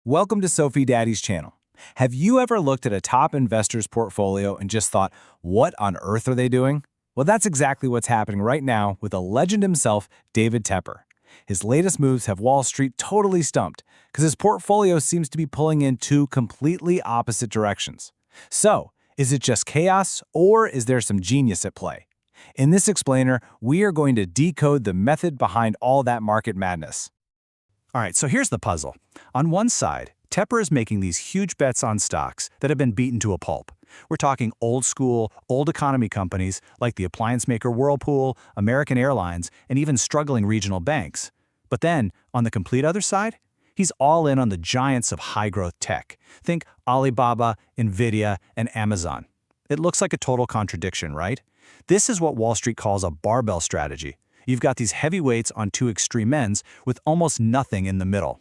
Welcome to Sophie Daddy's channel. Have you ever looked at a top investor's portfolio and just thought, what on earth are they doing? Well, that's exactly what's happening right now with a legend himself, David Tepper. His latest moves have Wall Street totally stumped because his portfolio seems to be pulling in two completely opposite directions. So, is it just chaos or is there some genius at play? In this explainer, we are going to decode the method behind all that market madness. All right, so here's the puzzle. On one side, Tepper is making these huge bets on stocks that have been beaten to a pulp. We're talking old school, old economy companies like the appliance maker Whirlpool, American Airlines, and even struggling regional banks. But then, on the complete other side, he's all in on the giants of high-growth tech. Think Alibaba, Nvidia, and Amazon. It looks like a total contradiction, right? This is what Wall Street calls a barbell strategy. You've got these heavyweights on two extreme ends with almost nothing in the middle.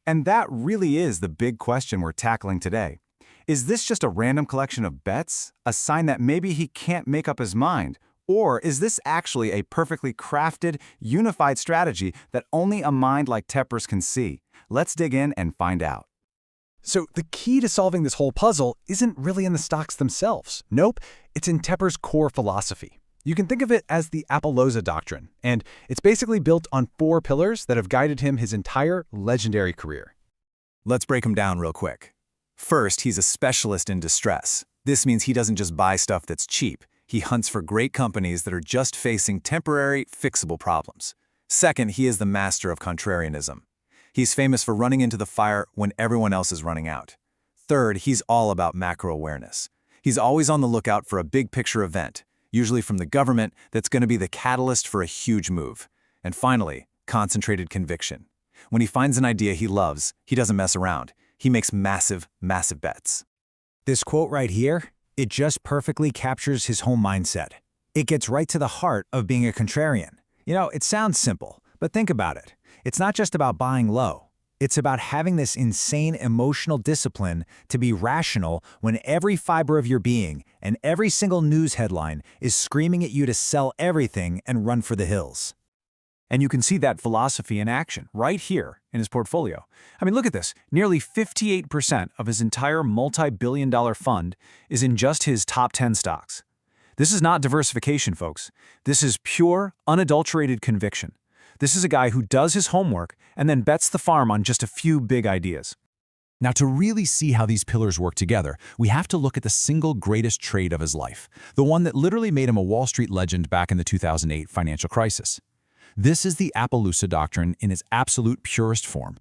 And that really is the big question we're tackling today. Is this just a random collection of bets, a sign that maybe he can't make up his mind? Or is this actually a perfectly crafted, unified strategy that only a mind like Tepper's can see? Let's dig in and find out. So the key to solving this whole puzzle isn't really in the stocks themselves. Nope, it's in Tepper's core philosophy. You can think of it as the Appaloosa doctrine, and it's basically built on 4 pillars that have guided him his entire legendary career. Let's break him down real quick. First, he's a specialist in distress. This means he doesn't just buy stuff that's cheap. He hunts for great companies that are just facing temporary, fixable problems. Second, he is the master of contrarianism. He's famous for running into the fire when everyone else is running out. Third, he's all about macro awareness. He's always on the lookout for a big picture event, usually from the government, that's going to be the catalyst for a huge move. And finally, concentrated conviction. When he finds an idea he loves, he doesn't mess around. He makes massive, massive bets. This quote right here, it just perfectly captures his whole mindset. It gets right to the heart of being a contrarian. You know, it sounds simple, but think about it. It's not just about buying low. It's about having this insane emotional discipline to be rational when every fiber of your being and every single news headline is screaming at you to sell everything and run for the hills. And you can see that philosophy in action right here in his portfolio. I mean, look at this. Nearly 58% of his entire multi-billion-dollar fund is in just his top 10 stocks. This is not diversification, folks. This is pure, unadulterated conviction. This is a guy who does his homework and then bets the farm on just a few big ideas. Now, to really see how these pillars work together, we have to look at the single greatest trade of his life, the one that literally made him a Wall Street legend back in the 2008 financial crisis. This is the Appaloosa doctrine in its absolute purest form.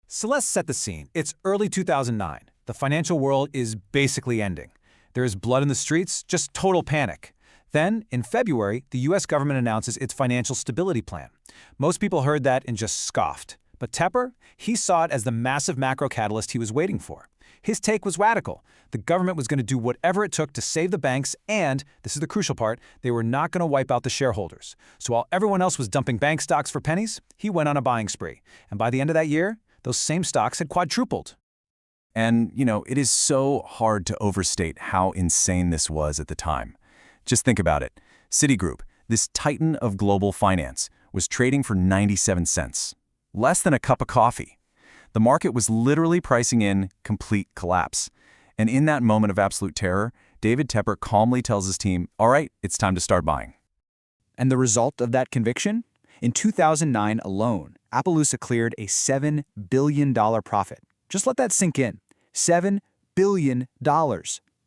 So let's set the scene. It's early 2009. The financial world is basically ending. There is blood in the streets, just total panic. Then, in February, the U.S. government announces its financial stability plan. Most people heard that and just scoffed. But Tepper, he saw it as the massive macro catalyst he was waiting for. His take was radical. The government was going to do whatever it took to save the banks, and, this is the crucial part, they were not going to wipe out the shareholders. So while everyone else was dumping bank stocks for pennies, he went on a buying spree. And by the end of that year, those same stocks had quadrupled. And, it is so hard to overstate how insane this was at the time. Just think about it. Citigroup, this titan of global finance, was trading for 97 cents, less than a cup of coffee. The market was literally pricing in complete collapse. And in that moment of absolute terror, David Tepper calmly tells his team, all right, it's time to start buying. And the result of that conviction? In 2009 alone, Appaloosa cleared a $7 billion profit. Just let that sink in. $7 billion.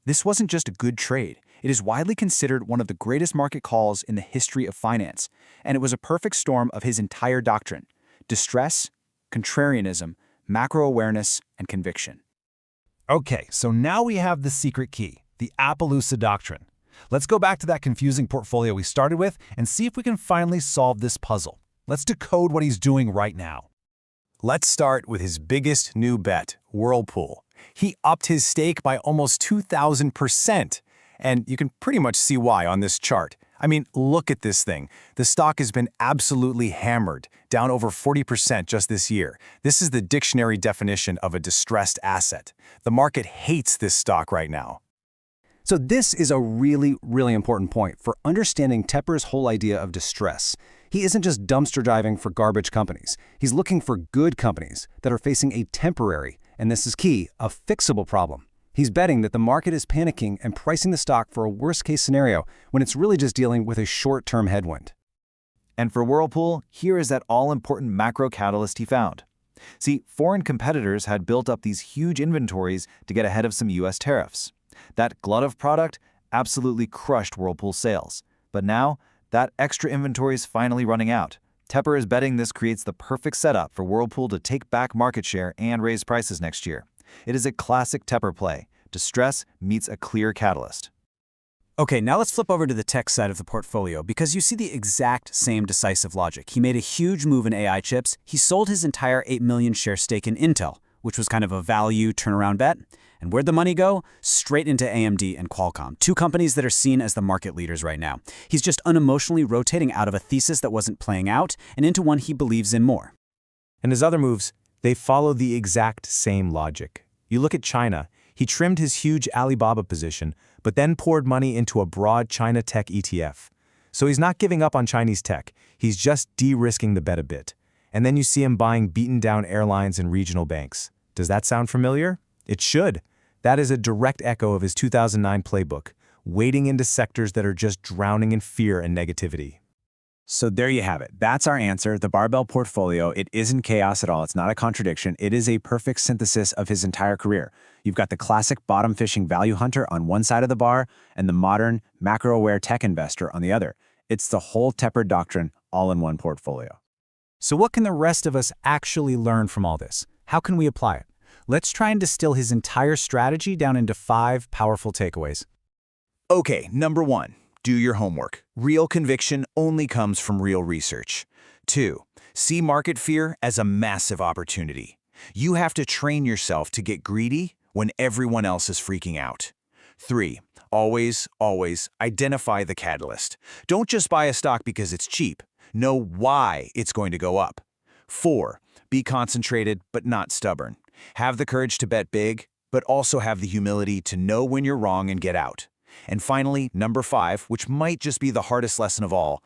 This wasn't just a good trade. It is widely considered one of the greatest market calls in the history of finance, and it was a perfect storm of his entire doctrine: distress, contrarianism, macro awareness, and conviction. Okay, so now we have the secret key, the Appaloosa doctrine. Let's go back to that confusing portfolio we started with and see if we can finally solve this puzzle. Let's decode what he's doing right now. Let's start with his biggest new bet, Whirlpool. He upped his stake by almost 2,000%. And you can pretty much see why on this chart. I mean, look at this thing. The stock has been absolutely hammered, down over 40% just this year. This is the dictionary definition of a distressed asset. The market hates this stock right now. So this is a really, really important point for understanding Tepper's whole idea of distress. He isn't just dumpster diving for garbage companies. He's looking for good companies that are facing a temporary, and this is key, a fixable problem. He's betting that the market is panicking and pricing the stock for a worst-case scenario when it's really just dealing with a short-term headwind. And for Whirlpool, here is that all-important macro catalyst he found. See, foreign competitors had built up these huge inventories to get ahead of some U.S. tariffs. That glut of product absolutely crushed Whirlpool's sales. But now, that extra inventory is finally running out. Tepper is betting this creates the perfect setup for Whirlpool to take back market share and raise prices next year. It is a classic Tepper play. Distress meets a clear catalyst. Okay, now let's flip over to the tech side of the portfolio because you see the exact same decisive logic. He made a huge move in AI chips. He sold his entire 8 million share stake in Intel, which was kind of a value turnaround bet. And where'd the money go? Straight into AMD and Qualcomm, two companies that are seen as the market leaders right now. He's just unemotionally rotating out of a thesis that wasn't playing out and into one he believes in more. And his other moves, they follow the exact same logic. You look at China, he trimmed his huge Alibaba position, but then poured money into a broad China tech ETF. So he's not giving up on Chinese tech, he's just de-risking the bet a bit. And then you see him buying beaten-down airlines and regional banks. Does that sound familiar? It should. That is a direct echo of his 2009 playbook, wading into sectors that are just drowning in fear and negativity. So there you have it. That's our answer. The Barbell portfolio, it isn't chaos at all. It's not a contradiction. It is a perfect synthesis of his entire career. You've got the classic bottom-fishing value hunter on one side of the bar and the modern, macro-aware tech investor on the other. It's the whole Tepper doctrine all in one portfolio. So what can the rest of us actually learn from all this? How can we apply it? Let's try and distill his entire strategy down into 5 powerful takeaways. Okay, number 1. Do your homework. Real conviction only comes from real research. 2. See market fear as a massive opportunity. You have to train yourself to get greedy when everyone else is freaking out. 3. Always identify the catalyst. Don't just buy a stock because it's cheap. Know why it's going to go up. 4. Be concentrated but not stubborn. Have the courage to bet big, but also have the humility to know when you're wrong and get out. And finally, number 5, which might just be the hardest lesson of all.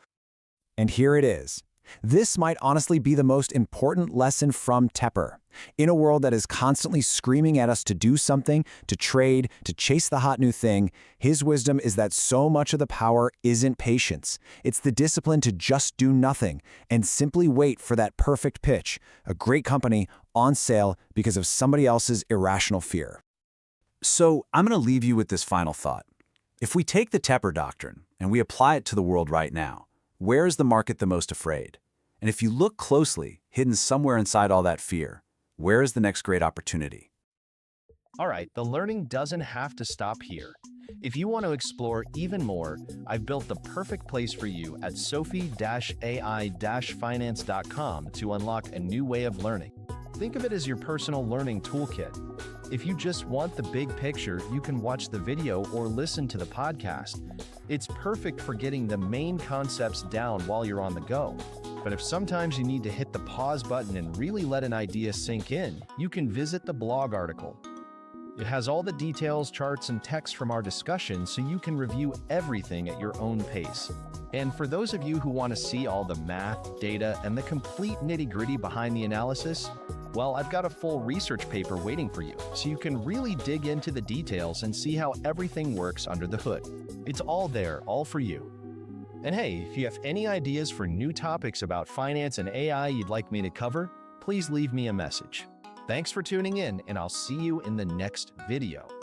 And here it is. This might honestly be the most important lesson from Tepper. In a world that is constantly screaming at us to do something, to trade, to chase the hot new thing, his wisdom is that so much of the power isn't patience. It's the discipline to just do nothing and simply wait for that perfect pitch, a great company on sale because of somebody else's irrational fear. So I'm going to leave you with this final thought. If we take the Tepper doctrine and we apply it to the world right now, where is the market the most afraid? And if you look closely, hidden somewhere inside all that fear, where is the next great opportunity? All right, the learning doesn't have to stop here. If you want to explore even more, I've built the perfect place for you at sophie-ai-finance.com to unlock a new way of learning. Think of it as your personal learning toolkit. If you just want the big picture, you can watch the video or listen to the podcast. It's perfect for getting the main concepts down while you're on the go. But if sometimes you need to hit the pause button and really let an idea sink in, you can visit the blog article. It has all the details, charts, and text from our discussion so you can review everything at your own pace. And for those of you who want to see all the math, data, and the complete nitty-gritty behind the analysis, well, I've got a full research paper waiting for you, so you can really dig into the details and see how everything works under the hood. It's all there, all for you. And hey, if you have any ideas for new topics about finance and AI you'd like me to cover, please leave me a message. Thanks for tuning in, and I'll see you in the next video.